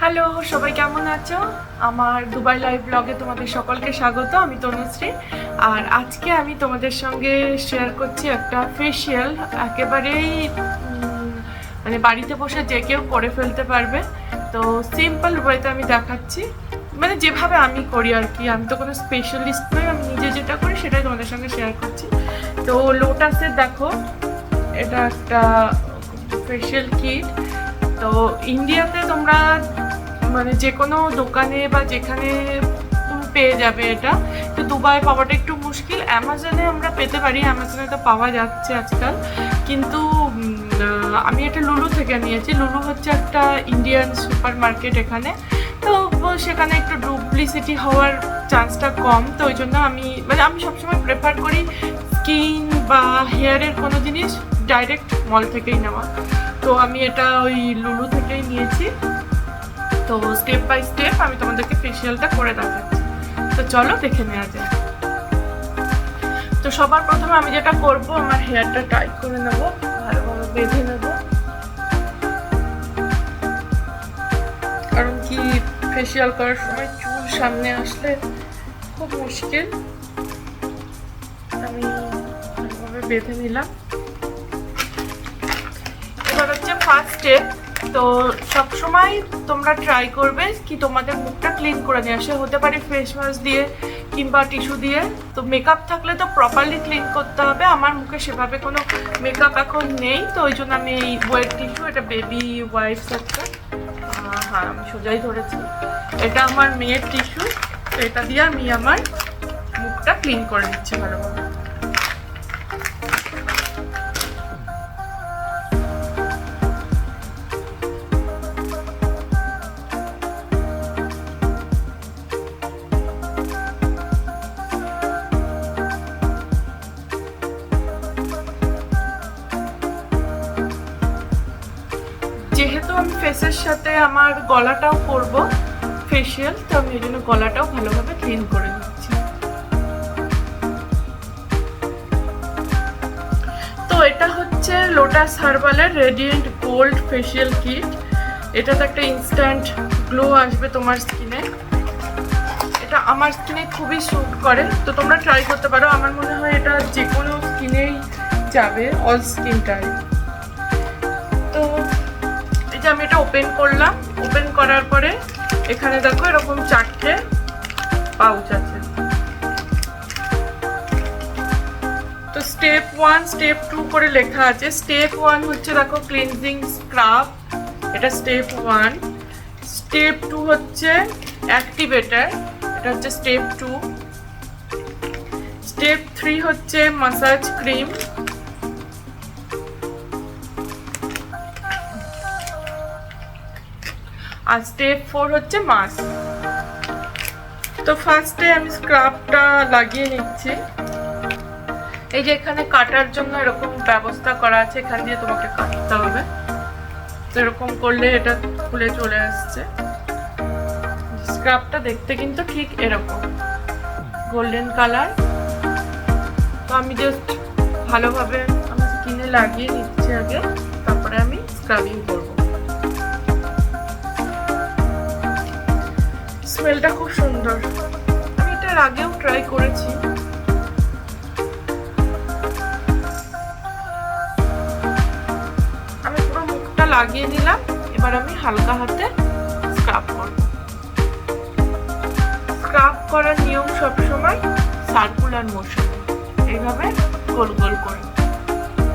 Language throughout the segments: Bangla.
হ্যালো, সবাই কেমন আছো? আমার দুবাই লাইভ ব্লগে তোমাদের সকলকে স্বাগত। আমি তনুশ্রী। আর আজকে আমি তোমাদের সঙ্গে শেয়ার করছি একটা ফেশিয়াল, একেবারেই মানে বাড়িতে বসে যে কেউ করে ফেলতে পারবে। তো সিম্পল ওয়েতে আমি দেখাচ্ছি, মানে যেভাবে আমি করি আর কি। আমি তো কোনো স্পেশালিস্ট নই, আমি নিজে যেটা করি সেটাই তোমাদের সঙ্গে শেয়ার করছি। তো লোটাসের দেখো, এটা একটা ফেশিয়াল কিট। তো ইন্ডিয়াতে তোমরা মানে যে কোনো দোকানে বা যেখানে পেয়ে যাবে এটা। তো দুবাই পাওয়াটা একটু মুশকিল, অ্যামাজনে আমরা পেতে পারি, অ্যামাজনে তো পাওয়া যাচ্ছে আজকাল। কিন্তু আমি এটা লুলু থেকে নিয়েছি। লুলু হচ্ছে একটা ইন্ডিয়ান সুপার মার্কেট এখানে। তো সেখানে একটু ডুপ্লিসিটি হওয়ার চান্সটা কম। তো ওই জন্য আমি সবসময় প্রেফার করি স্কিন বা হেয়ারের কোনো জিনিস ডাইরেক্ট মল থেকেই নেওয়া। তো আমি এটা ওই লুলু থেকেই নিয়েছি। তো স্টেপ বাই স্টেপ আমি তোমাদেরকে ফেশিয়ালটা করে দেখাচ্ছি। তো চলো দেখে নেওয়া যায়। তো সবার প্রথমে আমি যেটা করব, আমার হেয়ারটা টাইট করে নেব, ভালোভাবে বেঁধে নেব। কারণ কি, ফেশিয়াল করার সময় চুল সামনে আসলে খুব মুশকিল। আমি ভালোভাবে বেঁধে নিলাম। এবার হচ্ছে ফার্স্ট স্টেপ। তো সবসময় তোমরা ট্রাই করবে কি তোমাদের মুখটা ক্লিন করে নিয়ে আসে, হতে পারে ফেস ওয়াশ দিয়ে কিংবা টিস্যু দিয়ে। তো মেকআপ থাকলে তো প্রপারলি ক্লিন করতে হবে। আমার মুখে সেভাবে কোনো মেকআপ এখন নেই, তো ওই জন্য আমি এই ওয়েট টিস্যু, এটা বেবি ওয়াইপস একটা, হ্যাঁ আমি সোজাই ধরেছি, এটা আমার মেয়ের টিস্যু। তো এটা দিয়ে আমি আমার মুখটা ক্লিন করে নিচ্ছি ভালোভাবে। যেহেতু আমি ফেসের সাথে আমার গলাটাও করব ফেশিয়াল, তো আমি এই জন্য গলাটাও ভালোভাবে ক্লিন করে নিচ্ছি। তো এটা হচ্ছে লোটাস হার্বালের রেডিয়েন্ট গোল্ড ফেশিয়াল কিট। এটাতে একটা ইনস্ট্যান্ট গ্লো আসবে তোমার স্কিনে। এটা আমার স্কিনে খুবই স্যুট করে, তো তোমরা ট্রাই করতে পারো। আমার মনে হয় এটা যে কোনো স্কিনেই যাবে, অল স্কিন টাইপ। তো আমি এটা ওপেন করলাম। ওপেন করার পরে এখানে দেখো এরকম 4টে পাউচ আছে। তো স্টেপ 1 স্টেপ 2 করে লেখা আছে। স্টেপ 1 হচ্ছে দেখো ক্লিনজিং স্ক্রাব, এটা স্টেপ 1। স্টেপ 2 হচ্ছে অ্যাক্টিভেটর, এটা হচ্ছে স্টেপ 2। স্টেপ 3 হচ্ছে মাসাজ ক্রিম। আর স্টেপ 4 হচ্ছে মাস্ক। তো ফার্স্টে আমি স্ক্রাবটা লাগিয়ে নিচ্ছি। এই যে এখানে কাটার জন্য এরকম ব্যবস্থা করা আছে, এখান দিয়ে তোমাকে কাটতে হবে। তো এরকম করলে এটা খুলে চলে আসছে। স্ক্রাবটা দেখতে কিন্তু ঠিক এরকম গোল্ডেন কালার। তো আমি জাস্ট ভালোভাবে আমার স্কিনে লাগিয়ে নিচ্ছি আগে, তারপরে আমি স্ক্রাবিং করব। স্মেলটা খুব সুন্দর, আমি এটার আগেও ট্রাই করেছি। আমি পুরো মুখটা লাগিয়ে নিলাম। এবার আমি হালকা হাতে স্ক্রাব করব। স্ক্রাব করার নিয়ম সবসময় সার্কুলার মোশন, এইভাবে গোল গোল করে।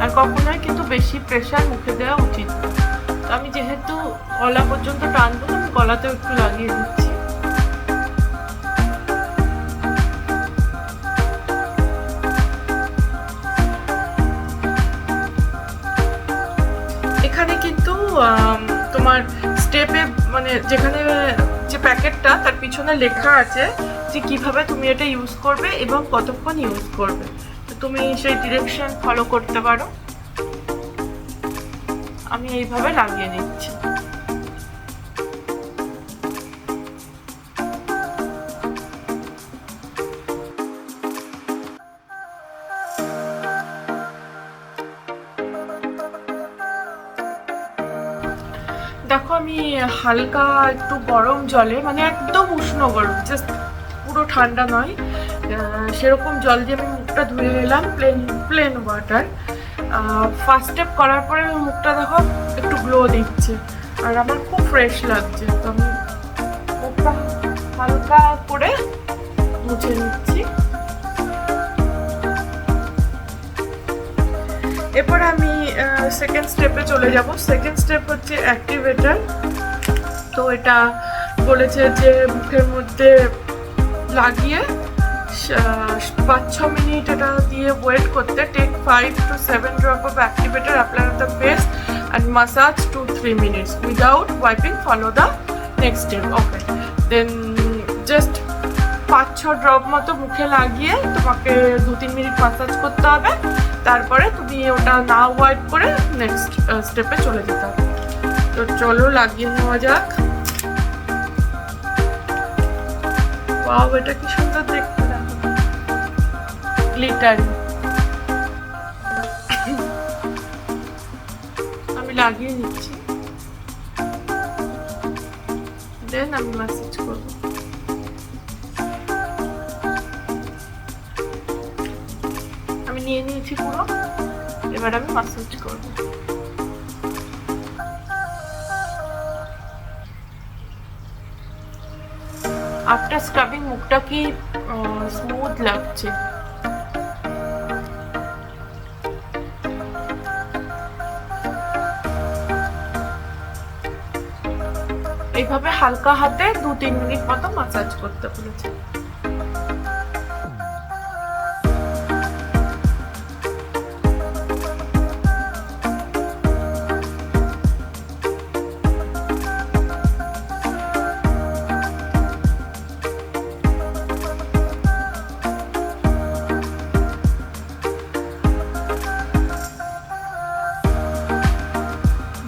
আর কখনোই কিন্তু বেশি প্রেশার মুখে দেওয়া উচিত না। তো আমি যেহেতু গলা পর্যন্ত টানবো, আমি গলাতেও একটু লাগিয়ে দিচ্ছি। এখানে কিন্তু তোমার স্টেপে মানে যেখানে যে প্যাকেটটা, তার পিছনে লেখা আছে যে কিভাবে তুমি এটা ইউজ করবে এবং কতক্ষণ ইউজ করবে। তো তুমি সেই ডিরেকশন ফলো করতে পারো। আমি এইভাবে লাগিয়ে নিচ্ছি। দেখো আমি হালকা একটু গরম জলে, মানে একদম উষ্ণ গরম, জাস্ট পুরো ঠান্ডা নয়, সেরকম জল দিয়ে আমি মুখটা ধুয়ে নিলাম, প্লেন ওয়াটার। ফার্স্ট স্টেপ করার পরে আমি মুখটা দেখো একটু গ্লো দিচ্ছে আর আমার খুব ফ্রেশ লাগছে। তো আমি মুখটা হালকা করে মুছে নিচ্ছি। এরপর আমি সেকেন্ড স্টেপে চলে যাব। সেকেন্ড স্টেপ হচ্ছে অ্যাক্টিভেটার। তো এটা বলেছে যে মুখের মধ্যে লাগিয়ে 5-6 মিনিট এটা দিয়ে ওয়েট করতে। Take 5 to 7 drop of activator, apply on the face and massage 2-3 minutes without wiping. Follow the next step. Okay, then just 5-6 drop মতো মুখে লাগিয়ে তোমাকে 2-3 মিনিট মাসাজ করতে হবে। তারপরে তুমি ওটা না ওয়াইপ করে নেক্সট স্টেপে চলে যেতে হবে। তো চলো লাগিয়ে নেওয়া যাক। ওয়াও, এটা কি সুন্দর দেখতে, গ্লিটারি। আমি লাগিয়ে নিচ্ছি, দেন আমি ম্যাসাজ করবো। আমি নিয়ে নিয়েছি পুরো, এবার আমি ম্যাসাজ করবো। আফটার স্ক্রাবিং মুখটা কি স্মুথ লাগছে। এইভাবে হালকা হাতে 2-3 মিনিট মতো ম্যাসাজ করতে বলেছে।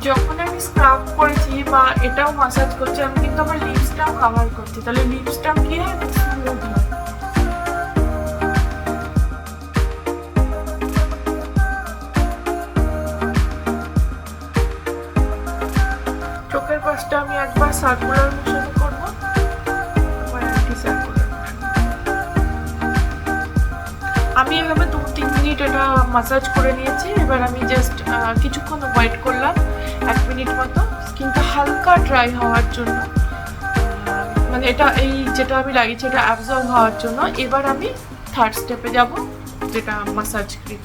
যখন আমি স্ক্রাব করেছি বা এটাও ম্যাসাজ করছি, আমি কিন্তু আমার লিপসটাও কভার করছি, তাহলে লিপসটাও কি হয়, স্মুথ হয়। চোখের পাশটা আমি একবার সার্কুলার মোশনে করবো, একবার অ্যান্টি সার্কুলার মোশন। আমি এভাবে 2-3 মিনিট এটা ম্যাসাজ করে নিয়েছি। এবার আমি জাস্ট কিছুক্ষণ ওয়েট করলাম, 1 মিনিট মতো, স্কিনটা হালকা ড্রাই হওয়ার জন্য, মানে এটা এই যেটা আমি লাগিয়েছি এটা অ্যাবজর্ব হওয়ার জন্য। এবার আমি থার্ড স্টেপে যাব, যেটা ম্যাসাজ ক্রিম।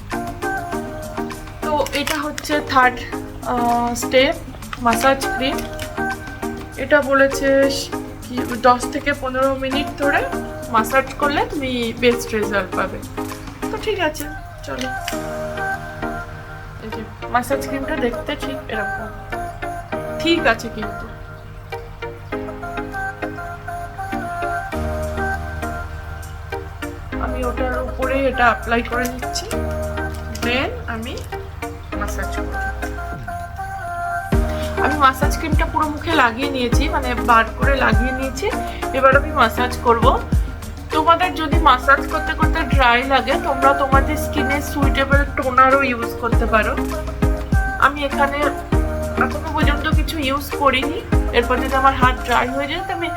তো এটা হচ্ছে থার্ড স্টেপ, ম্যাসাজ ক্রিম। এটা বলেছে কি 10 থেকে 15 মিনিট ধরে ম্যাসাজ করলে তুমি বেস্ট রেজাল্ট পাবে। তো ঠিক আছে, চলো। এই যে ম্যাসাজ ক্রিমটা দেখতে ঠিক এরকম, ঠিক আছে, কিন্তু আমি ওটার উপরে এটা অ্যাপ্লাই করে নিচ্ছি, দেন আমি ম্যাসাজ করব। আমি ম্যাসাজ ক্রিমটা পুরো মুখে লাগিয়ে নিয়েছি, মানে বার করে লাগিয়ে নিয়েছি। এবার আমি ম্যাসাজ করব। তোমাদের যদি ম্যাসাজ করতে করতে ড্রাই লাগে, তোমরা তোমাদের স্কিনে সুইটেবল টোনারও ইউজ করতে পারো। আমি এখানে এখনো পর্যন্ত কিছু ইউজ করিনি। এরপর যদি আমার হাত ড্রাই হয়ে যায়, তো আমি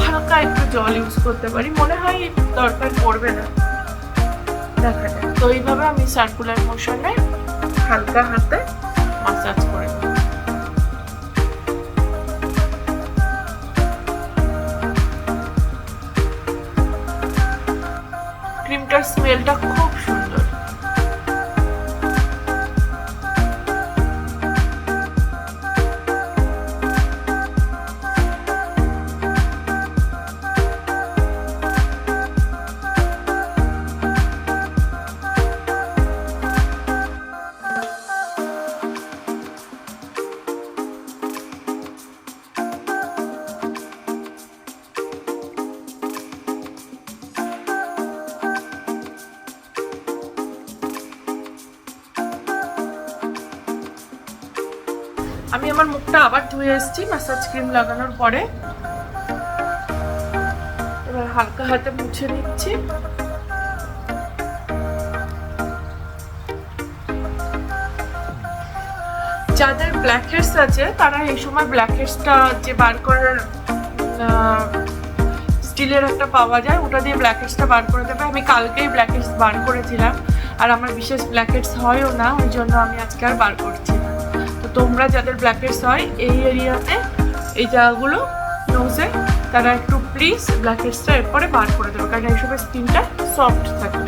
হালকা একটু জল ইউজ করতে পারি, মনে হয় দরকার পড়বে না, দেখা যায়। তো এইভাবে আমি সার্কুলার মোশনে হালকা হাতে ম্যাসাজ করে নিই। ক্রিমটার স্মেলটা খুব সুন্দর। আমি আমার মুখটা আবার ধুয়ে এসেছি ম্যাসাজ ক্রিম লাগানোর পরে। এবার হালকা হাতে মুছে নিচ্ছি। যাদের ব্ল্যাক হেডস আছে তারা এই সময় ব্ল্যাক হেডসটা যে বার করার স্টিলের একটা পাওয়া যায়, ওটা দিয়ে ব্ল্যাক হেডসটা বার করে দেবে। আমি কালকেই ব্ল্যাক হেডস বার করেছিলাম, আর আমার বিশেষ ব্ল্যাক হেডস হয়ও না, ওই জন্য আমি আজকে আর বার করছি। তো তোমরা যাদের ব্ল্যাক হেডস হয় এই এরিয়াতে, এই জায়গাগুলো নোজে, তারা একটু প্লিজ ব্ল্যাক হেডসটা এরপরে বার করে দেবে, কারণ এই সময় স্কিনটা সফট থাকে।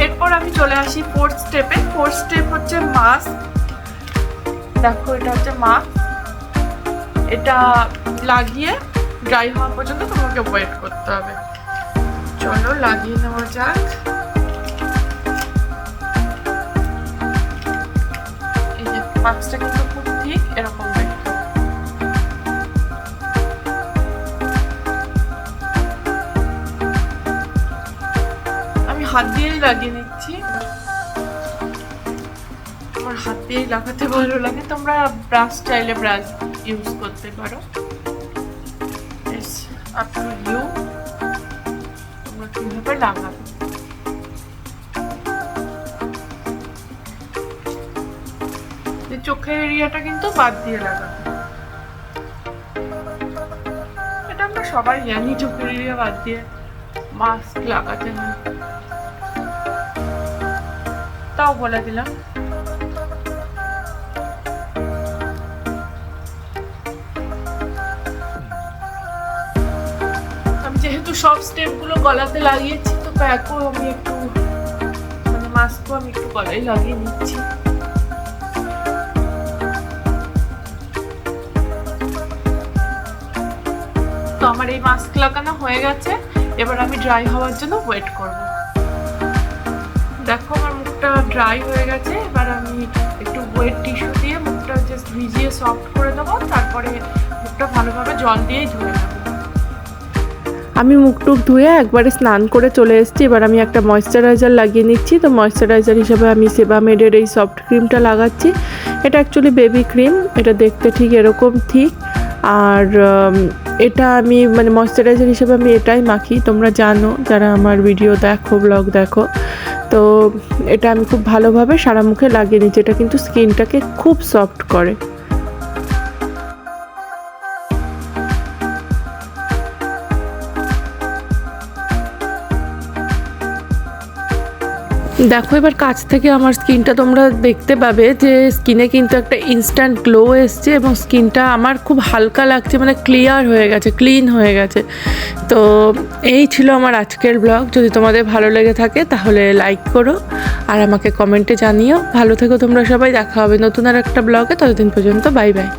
এরপর আমি চলে আসি ফোর্থ স্টেপে। ফোর্থ স্টেপ হচ্ছে মাস্ক। দেখো এটা হচ্ছে মাস্ক, এটা লাগিয়ে ড্রাই হওয়া পর্যন্ত তোমাকে ওয়েট করতে হবে। চলো লাগিয়ে নেওয়া যাক। এই যে মাস্কটা কিন্তু খুব ঠিক এরকম দেখতে। আমি হাত দিয়েই লাগিয়ে নিচ্ছি, আমার হাত দিয়েই লাগাতে ভালো লাগে। তোমরা ব্রাশ চাইলে ব্রাশ ইউজ করতে পারো, আপ টু ইউ, তোমরা কিভাবে লাগাবে। চোখের এরিয়াটা কিন্তু বাদ দিয়ে লাগাবে, এটা আমরা সবাই জানি, চোখের এরিয়া বাদ দিয়ে মাস্ক লাগাতে হয়, তাও বলে দিলাম। যেহেতু সব স্টেপগুলো গলাতে লাগিয়েছি, তো প্যাকও আমি একটু মানে মাস্কও আমি একটু গলায় লাগিয়ে নিচ্ছি। তো আমার এই মাস্ক লাগানো হয়ে গেছে, এবার আমি ড্রাই হওয়ার জন্য ওয়েট করব। দেখো আমার মুখটা ড্রাই হয়ে গেছে, এবার আমি একটু ওয়েট টিস্যু দিয়ে মুখটা জাস্ট ভিজিয়ে সফট করে দেবো, তারপরে মুখটা ভালোভাবে জল দিয়েই ধুয়ে নেবো। আমি মুখটুক ধুয়ে একবারে স্নান করে চলে এসেছি। এবার আমি একটা ময়েশ্চারাইজার লাগিয়ে নিচ্ছি। তো ময়েশ্চারাইজার হিসেবে আমি সেবামেডের এই সফট ক্রিমটা লাগাচ্ছি। এটা অ্যাকচুয়ালি বেবি ক্রিম, এটা দেখতে ঠিক এরকম ঠিক। আর এটা আমি মানে ময়েশ্চারাইজার হিসেবে আমি এটাই মাখি, তোমরা জানো যারা আমার ভিডিও দেখো, ব্লগ দেখো। তো এটা আমি খুব ভালোভাবে সারা মুখে লাগিয়ে নিচ্ছি, এটা কিন্তু স্কিনটাকে খুব সফট করে। দেখো এবার কাছ থেকে আমার স্কিনটা তোমরা দেখতে পাবে যে স্কিনে কিন্তু একটা ইনস্ট্যান্ট গ্লো এসছে, এবং স্কিনটা আমার খুব হালকা লাগছে, মানে ক্লিয়ার হয়ে গেছে, ক্লিন হয়ে গেছে। তো এই ছিল আমার আজকের ব্লগ। যদি তোমাদের ভালো লেগে থাকে তাহলে লাইক করো, আর আমাকে কমেন্টে জানিও। ভালো থেকো তোমরা সবাই, দেখা হবে নতুন আর একটা ব্লগে। ততদিন পর্যন্ত বাই বাই।